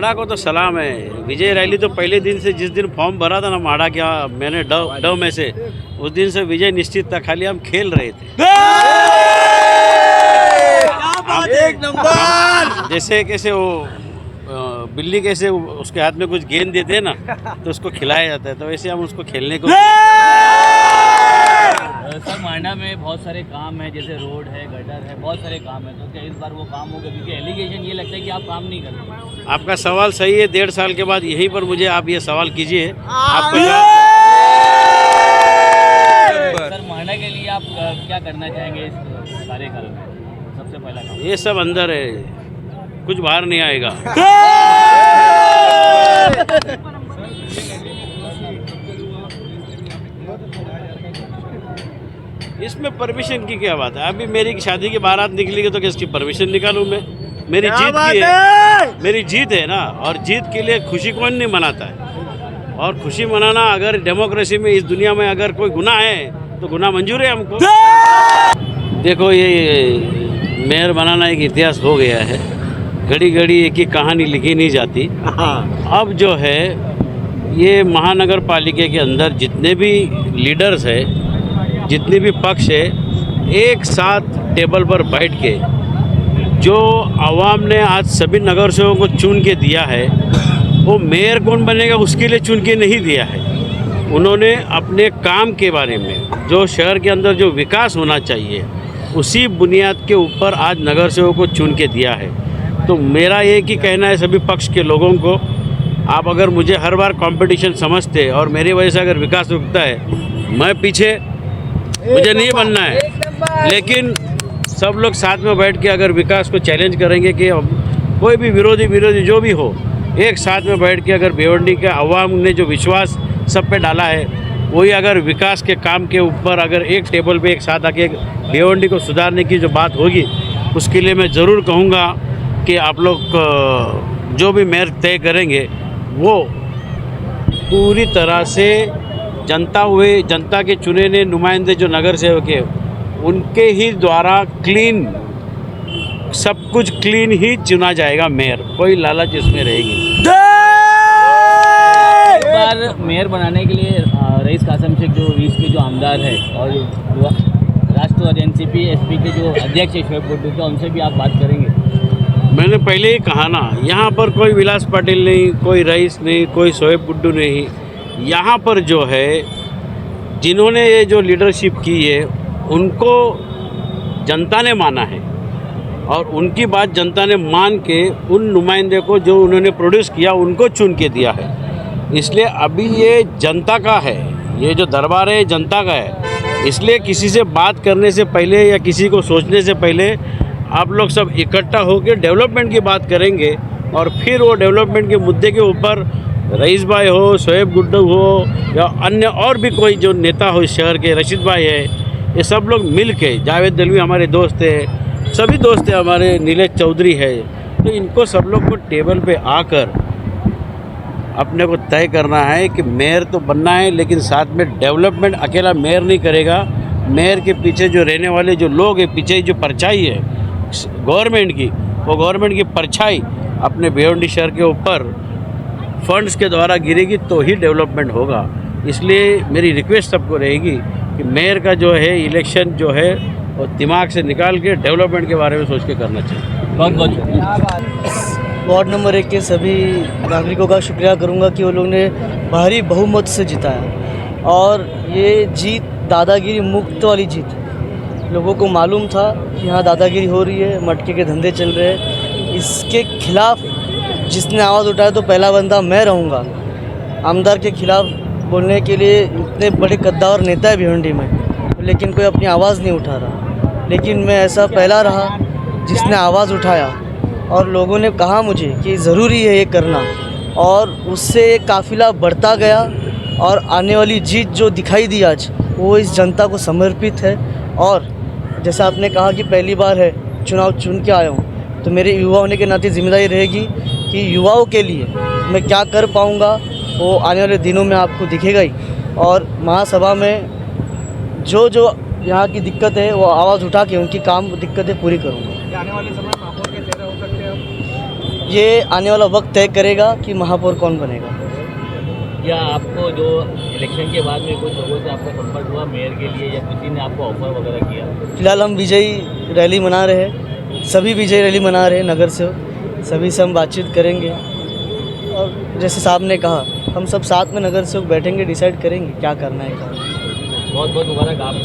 माड़ा को तो सलाम है। विजय रैली तो पहले दिन से, जिस दिन फॉर्म भरा था ना माड़ा क्या मैंने डव में से, उस दिन से विजय निश्चित था, खाली हम खेल रहे थे। एक नंबर। जैसे कैसे वो बिल्ली कैसे उसके हाथ में कुछ गेंद देते हैं ना तो उसको खिलाया जाता है, तो वैसे हम उसको खेलने को। सर मांडा में बहुत सारे काम है, जैसे रोड है, गटर है, बहुत सारे काम है, तो क्या इस बार वो काम होगा? क्योंकि एलिगेशन ये लगता है कि आप काम नहीं कर रहे। आपका सवाल सही है। 1.5 साल के बाद यहीं पर मुझे आप ये सवाल कीजिए, आपको सर मांडा के लिए आप क्या करना चाहेंगे इस कार्यकाल में? सबसे पहला काम ये सब अंदर है, कुछ बाहर नहीं आएगा। इसमें परमिशन की क्या बात है? अभी मेरी शादी की बारात निकलेगी तो किसकी परमिशन निकालूं मैं? मेरी जीत की है, मेरी जीत है ना, और जीत के लिए खुशी कौन नहीं मनाता है? और खुशी मनाना अगर डेमोक्रेसी में, इस दुनिया में अगर कोई गुनाह है तो गुनाह मंजूर है हमको। देखो ये मेयर बनाना एक इतिहास हो गया है, घड़ी घड़ी एक ही कहानी लिखी नहीं जाती। अब जो है ये महानगर पालिका के अंदर जितने भी लीडर्स है, जितने भी पक्ष है, एक साथ टेबल पर बैठ के जो आवाम ने आज सभी नगर सेवकों को चुन के दिया है, वो मेयर कौन बनेगा उसके लिए चुन के नहीं दिया है। उन्होंने अपने काम के बारे में, जो शहर के अंदर जो विकास होना चाहिए, उसी बुनियाद के ऊपर आज नगर सेवकों को चुन के दिया है। तो मेरा एक ही कहना है सभी पक्ष के लोगों को, आप अगर मुझे हर बार कंपटीशन समझते और मेरी वजह से अगर विकास रुकता है, मैं पीछे, मुझे नहीं बनना है। लेकिन सब लोग साथ में बैठ के अगर विकास को चैलेंज करेंगे कि कोई भी विरोधी जो भी हो, एक साथ में बैठ के अगर भिवंडी के अवाम ने जो विश्वास सब पे डाला है, वही अगर विकास के काम के ऊपर अगर एक टेबल पे एक साथ आके भिवंडी को सुधारने की जो बात होगी, उसके लिए मैं ज़रूर कहूँगा कि आप लोग जो भी मेयर तय करेंगे वो पूरी तरह से जनता के चुने हुए नुमाइंदे जो नगर सेवक है, उनके ही द्वारा क्लीन, सब कुछ क्लीन ही चुना जाएगा मेयर, कोई लालच इसमें रहेगी। इस बार मेयर बनाने के लिए रईस कासम शेख जो ईस्ट के जो आमदार है और राष्ट्रवादी एनसीपी एसपी के जो अध्यक्ष है शोएब बुड्डू, क्या उनसे भी आप बात करेंगे? मैंने पहले ही कहा ना, यहाँ पर कोई विलास पाटिल नहीं, कोई रईस नहीं, कोई शोएब बुड्डू नहीं। यहाँ पर जो है जिन्होंने ये जो लीडरशिप की है, उनको जनता ने माना है और उनकी बात जनता ने मान के उन नुमाइंदे को जो उन्होंने प्रोड्यूस किया उनको चुन के दिया है। इसलिए अभी ये जनता का है, ये जो दरबार है जनता का है। इसलिए किसी से बात करने से पहले या किसी को सोचने से पहले आप लोग सब इकट्ठा होकर डेवलपमेंट की बात करेंगे और फिर वो डेवलपमेंट के मुद्दे के ऊपर रईस भाई हो, शोएब गुड्डू हो या अन्य और भी कोई जो नेता हो इस शहर के, रशीद भाई है, ये सब लोग मिल के, जावेद दलवी हमारे दोस्त है, सभी दोस्त हैं हमारे, नीलेश चौधरी है, तो इनको सब लोग को टेबल पे आकर अपने को तय करना है कि मेयर तो बनना है, लेकिन साथ में डेवलपमेंट अकेला मेयर नहीं करेगा। मेयर के पीछे जो रहने वाले जो लोग हैं, पीछे जो परछाई है गवर्नमेंट की, वो गवर्नमेंट की परछाई अपने भिवंडी शहर के ऊपर फंड्स के द्वारा गिरेगी तो ही डेवलपमेंट होगा। इसलिए मेरी रिक्वेस्ट सबको रहेगी कि मेयर का जो है इलेक्शन जो है वो दिमाग से निकाल के डेवलपमेंट के बारे में सोच के करना चाहिए। बहुत बहुत शुक्रिया। वार्ड नंबर 1 के सभी नागरिकों का शुक्रिया करूंगा कि वो लोग ने भारी बहुमत से जिताया और ये जीत दादागिरी मुक्त वाली जीत है। लोगों को मालूम था कि यहाँ दादागिरी हो रही है, मटके के धंधे चल रहे हैं, इसके खिलाफ जिसने आवाज़ उठाया तो पहला बंदा मैं रहूँगा। आमदार के खिलाफ बोलने के लिए इतने बड़े कद्दावर नेता है भिवंडी में, लेकिन कोई अपनी आवाज़ नहीं उठा रहा, लेकिन मैं ऐसा पहला रहा जिसने आवाज़ उठाया और लोगों ने कहा मुझे कि ज़रूरी है ये करना, और उससे एक काफ़िला बढ़ता गया और आने वाली जीत जो दिखाई दी आज वो इस जनता को समर्पित है। और जैसा आपने कहा कि पहली बार है चुनाव चुन के आया हूँ, तो मेरे युवा होने के नाते जिम्मेदारी रहेगी कि युवाओं के लिए मैं क्या कर पाऊँगा वो आने वाले दिनों में आपको दिखेगा ही। और महासभा में जो जो यहाँ की दिक्कत है वो आवाज़ उठा के उनकी काम दिक्कतें पूरी करूँगा। आने वाले समय में माहौल के चेहरे हो सकते हैं। ये आने वाला वक्त तय करेगा कि महापौर कौन बनेगा। या आपको जो इलेक्शन के बाद में कुछ लोगों से आपका संपर्क हुआ मेयर के लिए, या किसी ने आपको ऑफर वगैरह किया? फिलहाल हम विजयी रैली मना रहे हैं, सभी विजयी रैली मना रहे हैं नगर से, सभी से हम बातचीत करेंगे और जैसे साहब ने कहा हम सब साथ में नगर से बैठेंगे, डिसाइड करेंगे क्या करना है। बहुत बहुत मुबारक आप